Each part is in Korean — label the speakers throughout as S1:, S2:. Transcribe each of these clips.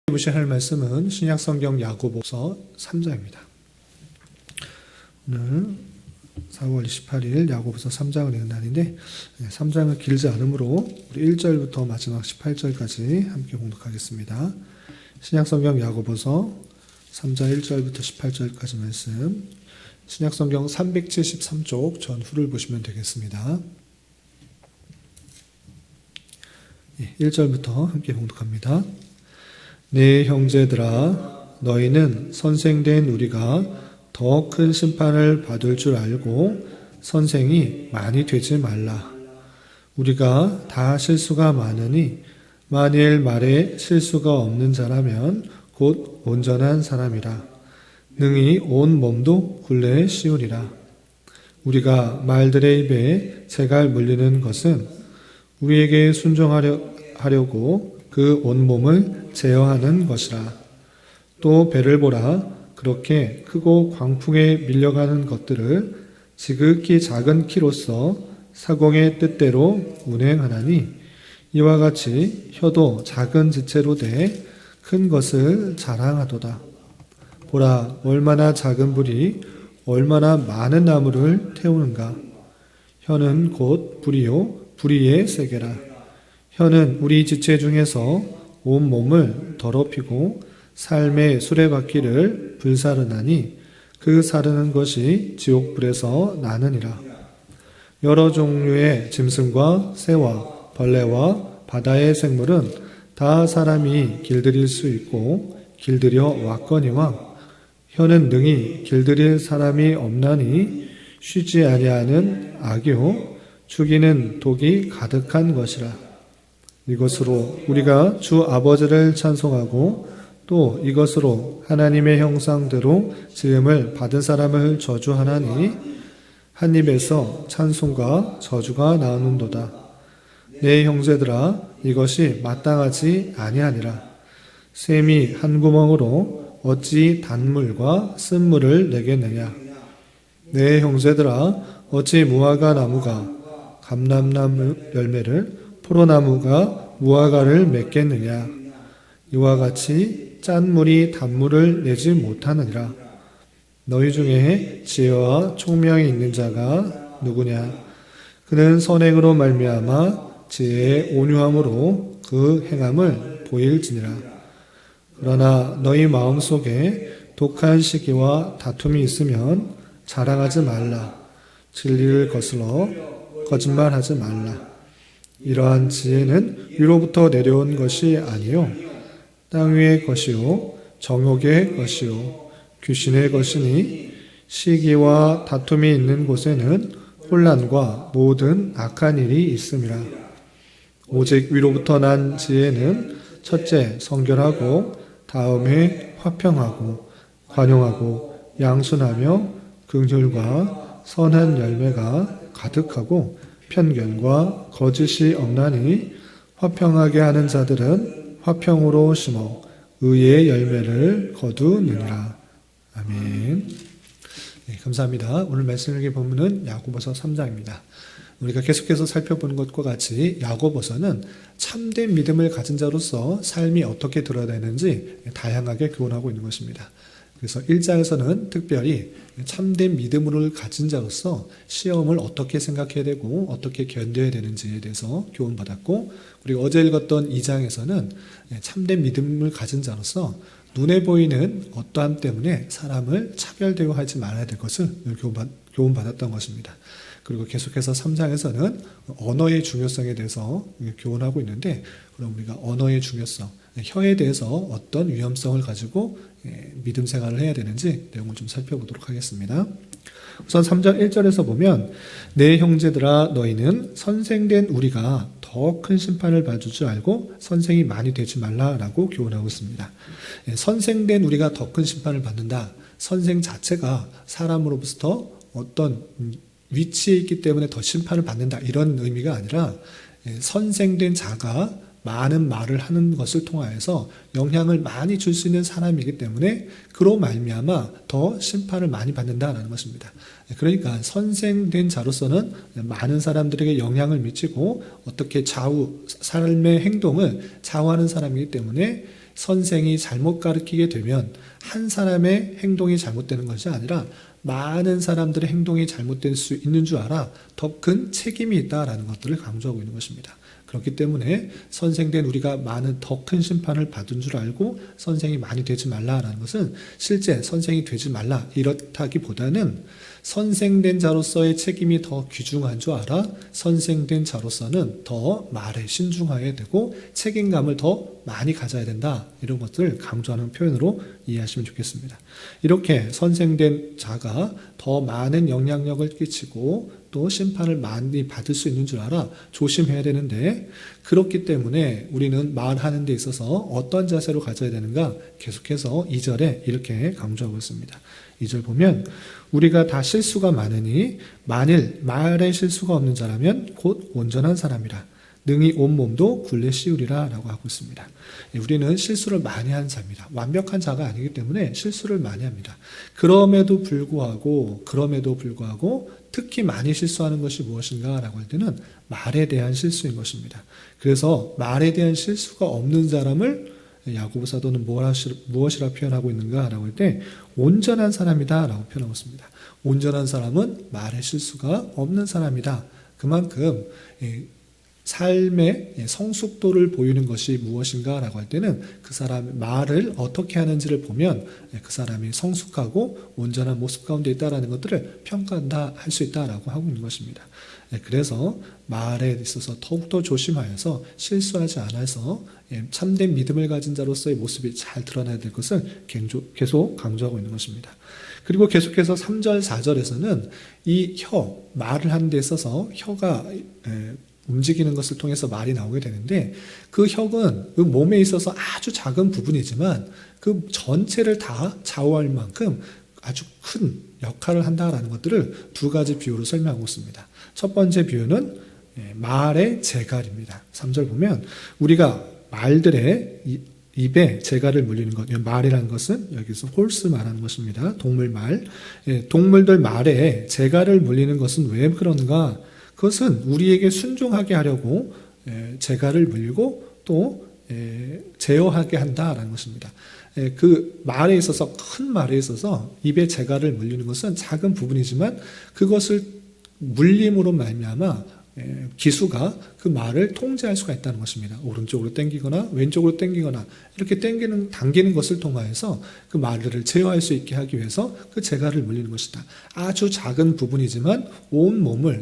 S1: 보셔야 할 말씀은 신약성경 야고보서 3장입니다. 오늘 4월 28일 야고보서 3장을 읽는 날인데 3장은 길지 않으므로 우리 1절부터 마지막 18절까지 함께 공독하겠습니다. 신약성경 야고보서 3장 1절부터 18절까지 말씀, 신약성경 373쪽 전후를 보시면 되겠습니다. 1절부터 함께 공독합니다. 네 형제들아, 너희는 선생된 우리가 더 큰 심판을 받을 줄 알고 선생이 많이 되지 말라. 우리가 다 실수가 많으니 만일 말에 실수가 없는 자라면 곧 온전한 사람이라. 능히 온 몸도 굴레에 씌우리라. 우리가 말들의 입에 재갈 물리는 것은 우리에게 순종하려고 그 온몸을 제어하는 것이라. 또 배를 보라. 그렇게 크고 광풍에 밀려가는 것들을 지극히 작은 키로서 사공의 뜻대로 운행하나니, 이와 같이 혀도 작은 지체로 돼 큰 것을 자랑하도다. 보라, 얼마나 작은 불이 얼마나 많은 나무를 태우는가. 혀는 곧 불이요 불의의 세계라. 혀는 우리 지체 중에서 온 몸을 더럽히고 삶의 수레바퀴를 불사르나니 그 사르는 것이 지옥불에서 나느니라. 여러 종류의 짐승과 새와 벌레와 바다의 생물은 다 사람이 길들일 수 있고 길들여 왔거니와, 혀는 능히 길들일 사람이 없나니 쉬지 아니하는 악이요 죽이는 독이 가득한 것이라. 이것으로 우리가 주 아버지를 찬송하고 또 이것으로 하나님의 형상대로 지음을 받은 사람을 저주하나니, 한 입에서 찬송과 저주가 나오는도다. 내 형제들아, 이것이 마땅하지 아니하니라. 샘이 한 구멍으로 어찌 단물과 쓴물을 내겠느냐. 내 형제들아, 어찌 무화과 나무가 감람나무 열매를, 포도나무가 무화과를 맺겠느냐. 이와 같이 짠 물이 단물을 내지 못하느니라. 너희 중에 지혜와 총명이 있는 자가 누구냐. 그는 선행으로 말미암아 지혜의 온유함으로 그 행함을 보일지니라. 그러나 너희 마음속에 독한 시기와 다툼이 있으면 자랑하지 말라. 진리를 거슬러 거짓말하지 말라. 이러한 지혜는 위로부터 내려온 것이 아니요 땅 위의 것이요 정욕의 것이요 귀신의 것이니, 시기와 다툼이 있는 곳에는 혼란과 모든 악한 일이 있음이라. 오직 위로부터 난 지혜는 첫째 성결하고 다음에 화평하고 관용하고 양순하며 긍휼과 선한 열매가 가득하고 편견과 거짓이 없나니, 화평하게 하는 자들은 화평으로 심어 의의 열매를 거두느니라. 아멘. 네, 감사합니다. 오늘 말씀 읽기 본문은 야고보서 3장입니다. 우리가 계속해서 살펴보는 것과 같이 야고보서는 참된 믿음을 가진 자로서 삶이 어떻게 드러야 되는지 다양하게 교훈하고 있는 것입니다. 그래서 1장에서는 특별히 참된 믿음을 가진 자로서 시험을 어떻게 생각해야 되고 어떻게 견뎌야 되는지에 대해서 교훈받았고, 그리고 어제 읽었던 2장에서는 참된 믿음을 가진 자로서 눈에 보이는 어떠함 때문에 사람을 차별 대우하지 말아야 될 것을 교훈받았던 것입니다. 그리고 계속해서 3장에서는 언어의 중요성에 대해서 교훈하고 있는데, 그럼 우리가 언어의 중요성, 혀에 대해서 어떤 위험성을 가지고 믿음 생활을 해야 되는지 내용을 좀 살펴보도록 하겠습니다. 우선 3장 1절에서 보면, 내 형제들아, 너희는 선생된 우리가 더 큰 심판을 받을 줄 알고 선생이 많이 되지 말라라고 교훈하고 있습니다. 선생된 우리가 더 큰 심판을 받는다. 선생 자체가 사람으로부터 어떤 위치에 있기 때문에 더 심판을 받는다, 이런 의미가 아니라, 선생된 자가 많은 말을 하는 것을 통하여서 영향을 많이 줄 수 있는 사람이기 때문에 그로 말미암아 더 심판을 많이 받는다라는 것입니다. 그러니까 선생된 자로서는 많은 사람들에게 영향을 미치고 어떻게 삶의 행동을 좌우하는 사람이기 때문에 선생이 잘못 가르치게 되면 한 사람의 행동이 잘못되는 것이 아니라 많은 사람들의 행동이 잘못될 수 있는 줄 알아 더 큰 책임이 있다라는 것들을 강조하고 있는 것입니다. 그렇기 때문에 선생된 우리가 많은 더 큰 심판을 받은 줄 알고 선생이 많이 되지 말라라는 것은 실제 선생이 되지 말라 이렇다기보다는 선생된 자로서의 책임이 더 귀중한 줄 알아 선생된 자로서는 더 말에 신중해야 되고 책임감을 더 많이 가져야 된다. 이런 것들을 강조하는 표현으로 이해하시면 좋겠습니다. 이렇게 선생된 자가 더 많은 영향력을 끼치고 또 심판을 많이 받을 수 있는 줄 알아 조심해야 되는데 그렇기 때문에 우리는 말하는 데 있어서 어떤 자세로 가져야 되는가 계속해서 2절에 이렇게 강조하고 있습니다. 2절 보면 우리가 다 실수가 많으니 만일 말에 실수가 없는 자라면 곧 온전한 사람이라 능히 온몸도 굴레 씌우리라 라고 하고 있습니다. 우리는 실수를 많이 하는 자입니다. 완벽한 자가 아니기 때문에 실수를 많이 합니다. 그럼에도 불구하고 특히 많이 실수하는 것이 무엇인가 라고 할 때는 말에 대한 실수인 것입니다. 그래서 말에 대한 실수가 없는 사람을 야고보 사도는 무엇이라 표현하고 있는가 라고 할 때 온전한 사람이다 라고 표현하고 있습니다. 온전한 사람은 말에 실수가 없는 사람이다. 그만큼 삶의 성숙도를 보이는 것이 무엇인가 라고 할 때는 그 사람의 말을 어떻게 하는지를 보면 그 사람이 성숙하고 온전한 모습 가운데 있다는 것들을 평가한다 할 수 있다라고 하고 있는 것입니다. 그래서 말에 있어서 더욱더 조심하여서 실수하지 않아서 참된 믿음을 가진 자로서의 모습이 잘 드러나야 될 것을 계속 강조하고 있는 것입니다. 그리고 계속해서 3절, 4절에서는 이 말을 하는 데 있어서 혀가 움직이는 것을 통해서 말이 나오게 되는데 그 혁은 그 몸에 있어서 아주 작은 부분이지만 그 전체를 다 좌우할 만큼 아주 큰 역할을 한다라는 것들을 두 가지 비유로 설명하고 있습니다. 첫 번째 비유는 말의 재갈입니다. 3절 보면 우리가 말들의 입에 재갈을 물리는 것, 말이라는 것은 여기서 홀스 말하는 것입니다. 동물 말. 동물들 말에 재갈을 물리는 것은 왜 그런가? 그것은 우리에게 순종하게 하려고 재갈을 물리고 또 제어하게 한다라는 것입니다. 그 말에 있어서 큰 말에 있어서 입에 재갈을 물리는 것은 작은 부분이지만 그것을 물림으로 말미암아 기수가 그 말을 통제할 수가 있다는 것입니다. 오른쪽으로 당기거나 왼쪽으로 당기거나 이렇게 당기는 것을 통하여서 그 말들을 제어할 수 있게 하기 위해서 그 재갈을 물리는 것이다. 아주 작은 부분이지만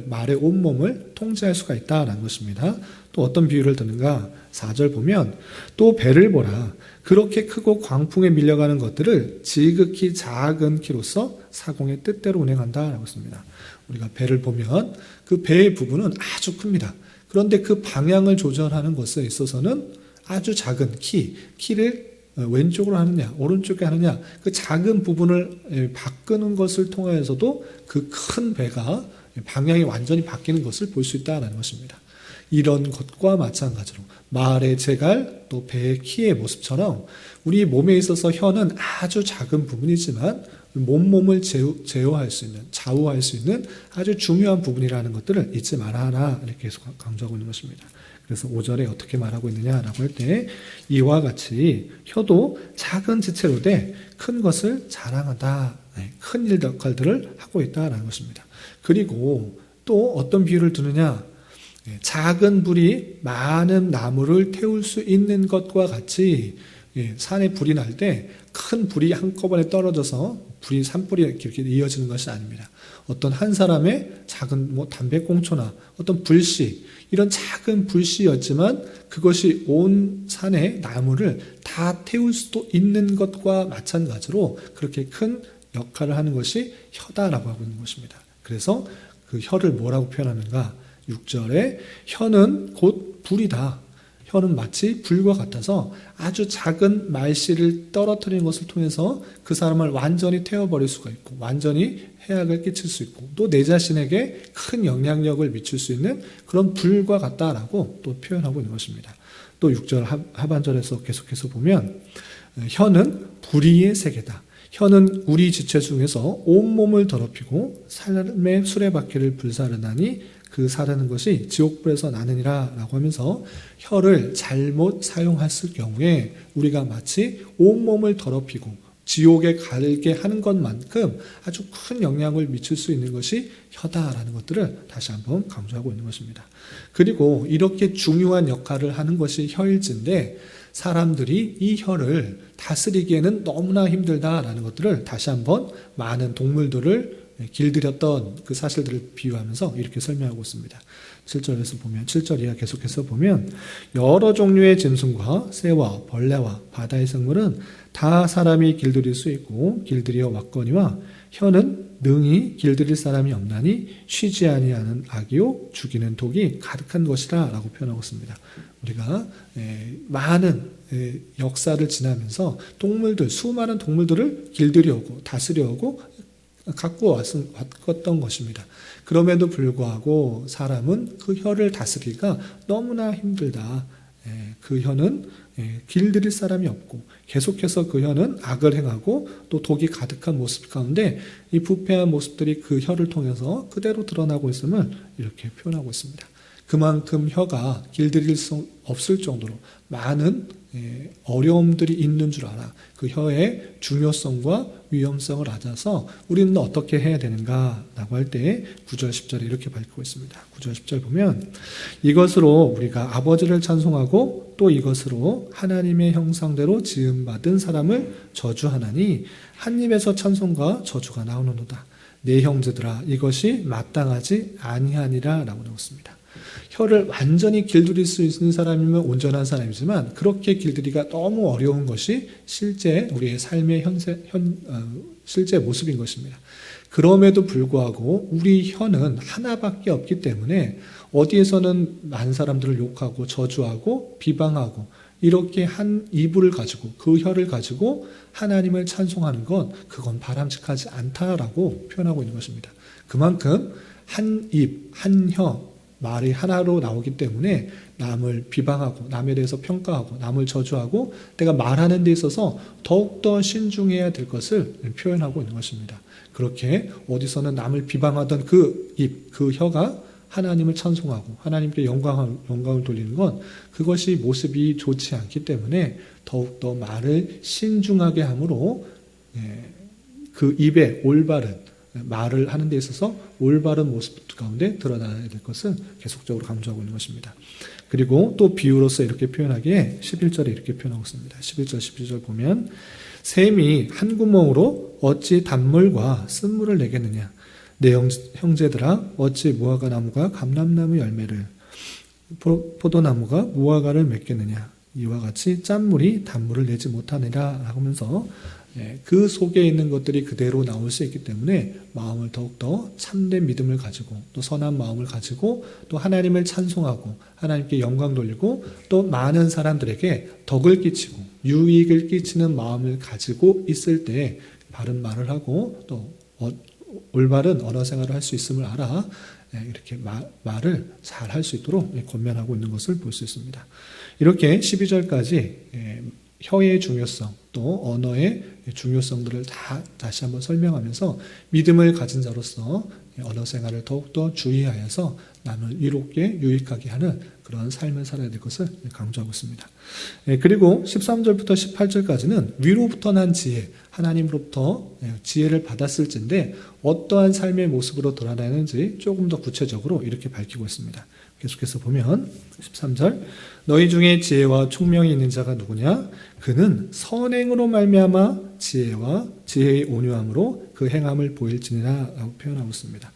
S1: 말의 온몸을 통제할 수가 있다는 것입니다. 또 어떤 비유를 드는가? 4절 보면 또 배를 보라. 그렇게 크고 광풍에 밀려가는 것들을 지극히 작은 키로서 사공의 뜻대로 운행한다라고 했습니다. 우리가 배를 보면 그 배의 부분은 아주 큽니다. 그런데 그 방향을 조절하는 것에 있어서는 아주 작은 키를 왼쪽으로 하느냐 오른쪽에 하느냐 그 작은 부분을 바꾸는 것을 통해서도 그 큰 배가 방향이 완전히 바뀌는 것을 볼 수 있다는 것입니다. 이런 것과 마찬가지로 말의 재갈 또 배의 키의 모습처럼 우리 몸에 있어서 혀는 아주 작은 부분이지만 몸을 제어할 수 있는 좌우할 수 있는 아주 중요한 부분이라는 것들을 잊지 말아라 이렇게 계속 강조하고 있는 것입니다. 그래서 5절에 어떻게 말하고 있느냐라고 할 때 이와 같이 혀도 작은 지체로 돼 큰 것을 자랑한다. 큰 역할들을 하고 있다라는 것입니다. 그리고 또 어떤 비유를 두느냐 작은 불이 많은 나무를 태울 수 있는 것과 같이 산에 불이 날 때 큰 불이 한꺼번에 떨어져서 산불이 이렇게 이어지는 것이 아닙니다. 어떤 한 사람의 작은 담배꽁초나 어떤 불씨 이런 작은 불씨였지만 그것이 온 산의 나무를 다 태울 수도 있는 것과 마찬가지로 그렇게 큰 역할을 하는 것이 혀다라고 하고 있는 것입니다. 그래서 그 혀를 뭐라고 표현하는가? 6절에 혀는 곧 불이다. 혀는 마치 불과 같아서 아주 작은 말씨를 떨어뜨리는 것을 통해서 그 사람을 완전히 태워버릴 수가 있고 완전히 해악을 끼칠 수 있고 또 내 자신에게 큰 영향력을 미칠 수 있는 그런 불과 같다라고 또 표현하고 있는 것입니다. 또 6절 하반절에서 계속해서 보면 혀는 불의의 세계다. 혀는 우리 지체 중에서 온몸을 더럽히고 삶의 수레바퀴를 불사르나니 그 사르는 것이 지옥불에서 나느니라 라고 하면서 혀를 잘못 사용했을 경우에 우리가 마치 온몸을 더럽히고 지옥에 가게 하는 것만큼 아주 큰 영향을 미칠 수 있는 것이 혀다라는 것들을 다시 한번 강조하고 있는 것입니다. 그리고 이렇게 중요한 역할을 하는 것이 혀일진데 사람들이 이 혀를 다스리기에는 너무나 힘들다라는 것들을 다시 한번 많은 동물들을 길들였던 그 사실들을 비유하면서 이렇게 설명하고 있습니다. 7절에서 보면 7절 이하 계속해서 보면 여러 종류의 짐승과 새와 벌레와 바다의 생물은 다 사람이 길들일 수 있고 길들여 왔거니와 혀는 능히 길들일 사람이 없나니 쉬지 아니하는 악이요 죽이는 독이 가득한 것이라 라고 표현하고 있습니다. 우리가 많은 역사를 지나면서 동물들, 수많은 동물들을 길들여오고 다스려오고 갖고 왔던 것입니다. 그럼에도 불구하고 사람은 그 혀를 다스리기가 너무나 힘들다. 그 혀는 길들일 사람이 없고 계속해서 그 혀는 악을 행하고 또 독이 가득한 모습 가운데 이 부패한 모습들이 그 혀를 통해서 그대로 드러나고 있음을 이렇게 표현하고 있습니다. 그만큼 혀가 길들일 수 없을 정도로 많은 어려움들이 있는 줄 알아. 그 혀의 중요성과 위험성을 알아서 우리는 어떻게 해야 되는가 라고 할 때 9절 10절에 이렇게 밝히고 있습니다. 9절 10절 보면 이것으로 우리가 아버지를 찬송하고 또 이것으로 하나님의 형상대로 지음받은 사람을 저주하나니 한 입에서 찬송과 저주가 나오는도다. 내 형제들아 이것이 마땅하지 아니하니라 라고 나왔습니다. 혀를 완전히 길들일 수 있는 사람이면 온전한 사람이지만 그렇게 길들이기가 너무 어려운 것이 실제 우리의 삶의 실제 모습인 것입니다. 그럼에도 불구하고 우리 혀는 하나밖에 없기 때문에 어디에서는 많은 사람들을 욕하고 저주하고 비방하고 이렇게 한 입을 가지고 그 혀를 가지고 하나님을 찬송하는 건 그건 바람직하지 않다라고 표현하고 있는 것입니다. 그만큼 한 입, 한 혀 말이 하나로 나오기 때문에 남을 비방하고 남에 대해서 평가하고 남을 저주하고 내가 말하는 데 있어서 더욱더 신중해야 될 것을 표현하고 있는 것입니다. 그렇게 어디서는 남을 비방하던 그 입, 그 혀가 하나님을 찬송하고 하나님께 영광을 돌리는 건 그것이 모습이 좋지 않기 때문에 더욱더 말을 신중하게 함으로 그 입에 올바른 말을 하는 데 있어서 올바른 모습 가운데 드러나야 될 것을 계속적으로 강조하고 있는 것입니다. 그리고 또 비유로서 이렇게 표현하기에 11절에 이렇게 표현하고 있습니다. 11절, 12절 보면 샘이 한 구멍으로 어찌 단물과 쓴물을 내겠느냐. 내 형제들아 어찌 무화과 나무가 감람나무 열매를 포도나무가 무화과를 맺겠느냐. 이와 같이 짠물이 단물을 내지 못하느라 하면서 그 속에 있는 것들이 그대로 나올 수 있기 때문에 마음을 더욱더 참된 믿음을 가지고 또 선한 마음을 가지고 또 하나님을 찬송하고 하나님께 영광 돌리고 또 많은 사람들에게 덕을 끼치고 유익을 끼치는 마음을 가지고 있을 때 바른 말을 하고 또 올바른 언어 생활을 할 수 있음을 알아 이렇게 말을 잘 할 수 있도록 권면하고 있는 것을 볼 수 있습니다. 이렇게 12절까지 혀의 중요성 또 언어의 중요성들을 다시 한번 설명하면서 믿음을 가진 자로서 언어 생활을 더욱더 주의하여서 남을 이롭게 유익하게 하는 그런 삶을 살아야 될 것을 강조하고 있습니다. 그리고 13절부터 18절까지는 위로부터 난 지혜, 하나님으로부터 지혜를 받았을진데 어떠한 삶의 모습으로 드러나는지 조금 더 구체적으로 이렇게 밝히고 있습니다. 계속해서 보면 13절 너희 중에 지혜와 총명이 있는 자가 누구냐? 그는 선행으로 말미암아 지혜의 온유함으로 그 행함을 보일지니라 라고 표현하고 있습니다.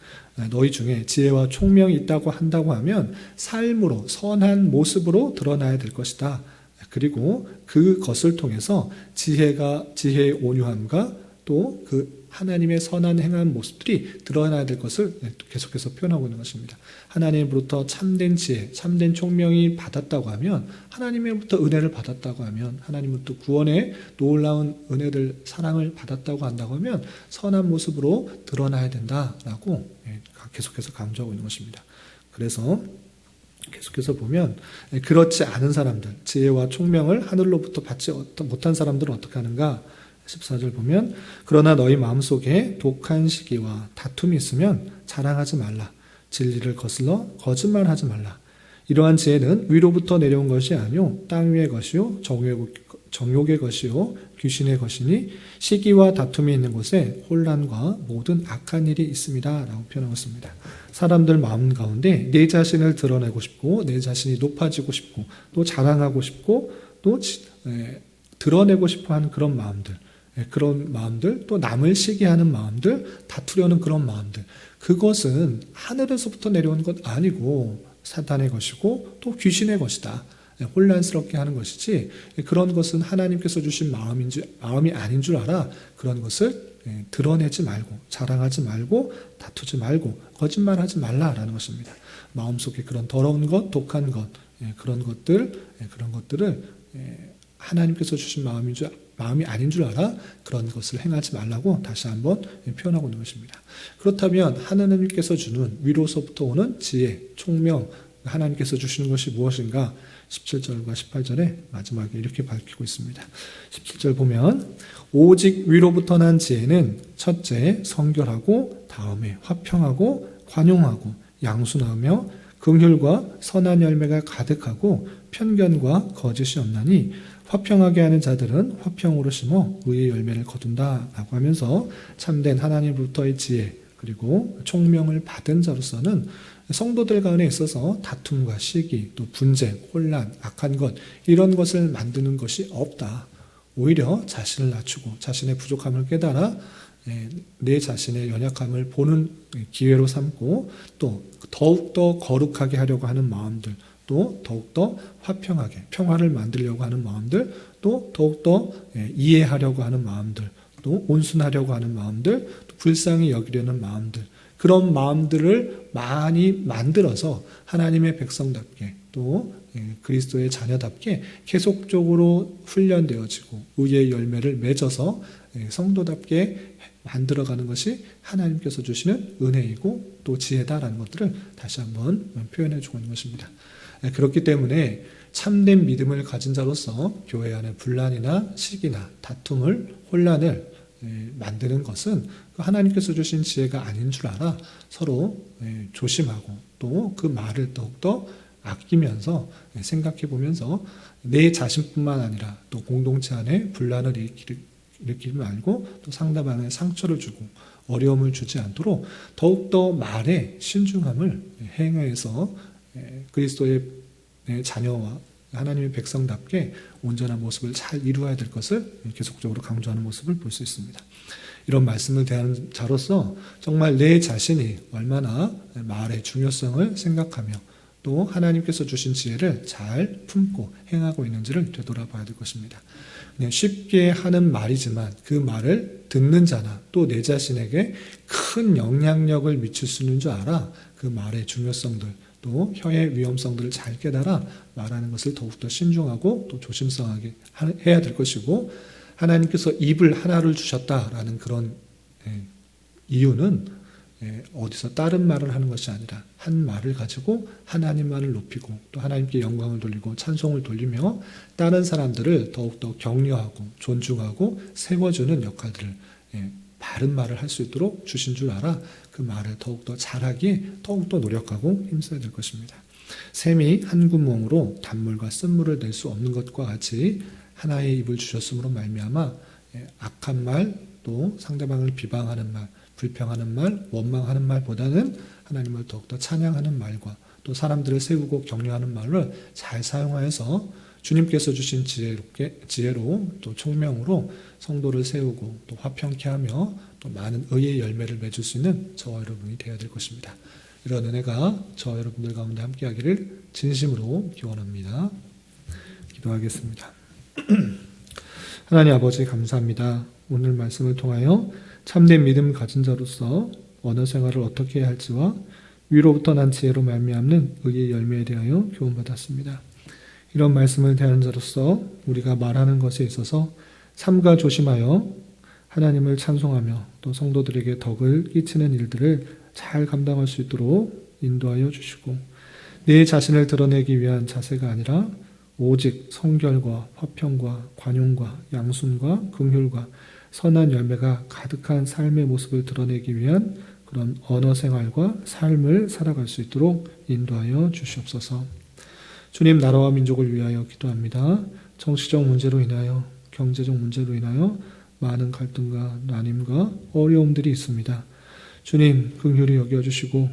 S1: 너희 중에 지혜와 총명이 있다고 한다고 하면 삶으로 선한 모습으로 드러나야 될 것이다. 그리고 그것을 통해서 지혜의 온유함과 또 그 하나님의 선한 행한 모습들이 드러나야 될 것을 계속해서 표현하고 있는 것입니다. 하나님으로부터 참된 지혜, 참된 총명이 받았다고 하면 하나님으로부터 은혜를 받았다고 하면 하나님으로부터 구원의 놀라운 은혜들, 사랑을 받았다고 한다고 하면 선한 모습으로 드러나야 된다라고 계속해서 강조하고 있는 것입니다. 그래서 계속해서 보면 그렇지 않은 사람들, 지혜와 총명을 하늘로부터 받지 못한 사람들은 어떻게 하는가? 14절 보면 그러나 너희 마음속에 독한 시기와 다툼이 있으면 자랑하지 말라. 진리를 거슬러 거짓말하지 말라. 이러한 지혜는 위로부터 내려온 것이 아니요 땅 위의 것이요 정욕의 것이요 귀신의 것이니 시기와 다툼이 있는 곳에 혼란과 모든 악한 일이 있습니다. 라고 표현하고 있습니다. 사람들 마음 가운데 내 자신을 드러내고 싶고 내 자신이 높아지고 싶고 또 자랑하고 싶고 또 드러내고 싶어 하는 그런 마음들, 또 남을 시기하는 마음들, 다투려는 그런 마음들, 그것은 하늘에서부터 내려온 것 아니고 사탄의 것이고 또 귀신의 것이다. 혼란스럽게 하는 것이지 그런 것은 하나님께서 주신 마음이 아닌 줄 알아. 그런 것을 드러내지 말고 자랑하지 말고 다투지 말고 거짓말하지 말라라는 것입니다. 마음속에 그런 더러운 것, 독한 것, 그런 것들을 하나님께서 주신 마음이 아닌 줄 알아. 그런 것을 행하지 말라고 다시 한번 표현하고 있는 것입니다. 그렇다면 하나님께서 주는 위로서부터 오는 지혜, 총명, 하나님께서 주시는 것이 무엇인가? 17절과 18절에 마지막에 이렇게 밝히고 있습니다. 17절 보면 오직 위로부터 난 지혜는 첫째 성결하고 다음에 화평하고 관용하고 양순하며 긍휼과 선한 열매가 가득하고 편견과 거짓이 없나니 화평하게 하는 자들은 화평으로 심어 의의 열매를 거둔다 라고 하면서 참된 하나님으로부터의 지혜 그리고 총명을 받은 자로서는 성도들 가운데 있어서 다툼과 시기, 또 분쟁, 혼란, 악한 것 이런 것을 만드는 것이 없다. 오히려 자신을 낮추고 자신의 부족함을 깨달아 내 자신의 연약함을 보는 기회로 삼고 또 더욱더 거룩하게 하려고 하는 마음들, 또 더욱더 화평하게 평화를 만들려고 하는 마음들, 또 더욱더 이해하려고 하는 마음들, 또 온순하려고 하는 마음들, 또 불쌍히 여기려는 마음들, 그런 마음들을 많이 만들어서 하나님의 백성답게 또 그리스도의 자녀답게 계속적으로 훈련되어지고 의의 열매를 맺어서 성도답게 만들어가는 것이 하나님께서 주시는 은혜이고 또 지혜다라는 것들을 다시 한번 표현해 주고 있는 것입니다. 그렇기 때문에 참된 믿음을 가진 자로서 교회 안에 분란이나 시기나 다툼을 혼란을 만드는 것은 하나님께서 주신 지혜가 아닌 줄 알아 서로 조심하고 또 그 말을 더욱더 아끼면서 생각해 보면서 내 자신뿐만 아니라 또 공동체 안에 분란을 일으키지 말고 또 상대방에 상처를 주고 어려움을 주지 않도록 더욱더 말에 신중함을 행해서 그리스도의 자녀와 하나님의 백성답게 온전한 모습을 잘 이루어야 될 것을 계속적으로 강조하는 모습을 볼 수 있습니다. 이런 말씀을 대하는 자로서 정말 내 자신이 얼마나 말의 중요성을 생각하며 또 하나님께서 주신 지혜를 잘 품고 행하고 있는지를 되돌아봐야 될 것입니다. 그냥 쉽게 하는 말이지만 그 말을 듣는 자나 또 내 자신에게 큰 영향력을 미칠 수 있는 줄 알아. 그 말의 중요성들 또 혀의 위험성들을 잘 깨달아 말하는 것을 더욱더 신중하고 또 조심성하게 해야 될 것이고, 하나님께서 입을 하나를 주셨다라는 그런 이유는 어디서 다른 말을 하는 것이 아니라 한 말을 가지고 하나님만을 높이고 또 하나님께 영광을 돌리고 찬송을 돌리며 다른 사람들을 더욱더 격려하고 존중하고 세워주는 역할들을 바른 말을 할 수 있도록 주신 줄 알아 그 말을 더욱더 잘하기에 더욱더 노력하고 힘써야 될 것입니다. 샘이 한 구멍으로 단물과 쓴물을 낼 수 없는 것과 같이 하나의 입을 주셨으므로 말미암아 악한 말, 또 상대방을 비방하는 말, 불평하는 말, 원망하는 말보다는 하나님을 더욱더 찬양하는 말과 또 사람들을 세우고 격려하는 말을 잘 사용하여서 주님께서 주신 지혜로 또 총명으로 성도를 세우고 또 화평케 하며 또 많은 의의 열매를 맺을 수 있는 저와 여러분이 되어야 될 것입니다. 이런 은혜가 저와 여러분들 가운데 함께하기를 진심으로 기원합니다. 기도하겠습니다. 하나님 아버지 감사합니다. 오늘 말씀을 통하여 참된 믿음 가진 자로서 언어 생활을 어떻게 해야 할지와 위로부터 난 지혜로 말미암는 의의 열매에 대하여 교훈받았습니다. 이런 말씀을 대하는 자로서 우리가 말하는 것에 있어서 삼가 조심하여 하나님을 찬송하며 또 성도들에게 덕을 끼치는 일들을 잘 감당할 수 있도록 인도하여 주시고, 내 자신을 드러내기 위한 자세가 아니라 오직 성결과 화평과 관용과 양순과 긍휼과 선한 열매가 가득한 삶의 모습을 드러내기 위한 그런 언어 생활과 삶을 살아갈 수 있도록 인도하여 주시옵소서. 주님, 나라와 민족을 위하여 기도합니다. 정치적 문제로 인하여, 경제적 문제로 인하여 많은 갈등과 난임과 어려움들이 있습니다. 주님, 긍휼히 여겨주시고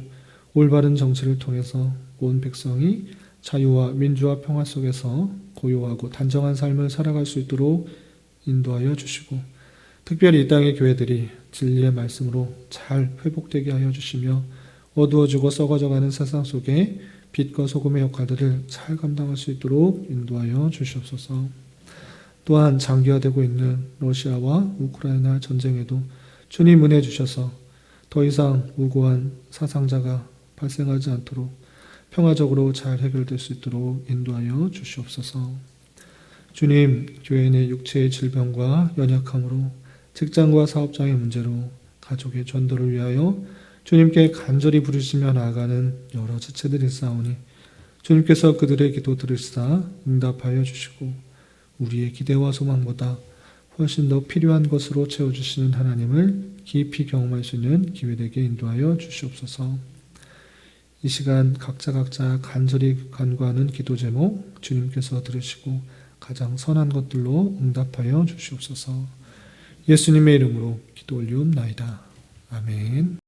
S1: 올바른 정치를 통해서 온 백성이 자유와 민주와 평화 속에서 고요하고 단정한 삶을 살아갈 수 있도록 인도하여 주시고, 특별히 이 땅의 교회들이 진리의 말씀으로 잘 회복되게 하여 주시며 어두워지고 썩어져가는 세상 속에 빛과 소금의 역할들을 잘 감당할 수 있도록 인도하여 주시옵소서. 또한 장기화되고 있는 러시아와 우크라이나 전쟁에도 주님 은혜 주셔서 더 이상 무고한 사상자가 발생하지 않도록 평화적으로 잘 해결될 수 있도록 인도하여 주시옵소서. 주님, 교회 내 육체의 질병과 연약함으로 직장과 사업장의 문제로 가족의 전도를 위하여 주님께 간절히 부르시며 나아가는 여러 지체들이 있사오니 주님께서 그들의 기도 들으시사 응답하여 주시고 우리의 기대와 소망보다 훨씬 더 필요한 것으로 채워주시는 하나님을 깊이 경험할 수 있는 기회되게 인도하여 주시옵소서. 이 시간 각자 간절히 간구하는 기도 제목 주님께서 들으시고 가장 선한 것들로 응답하여 주시옵소서. 예수님의 이름으로 기도 올리옵나이다. 아멘.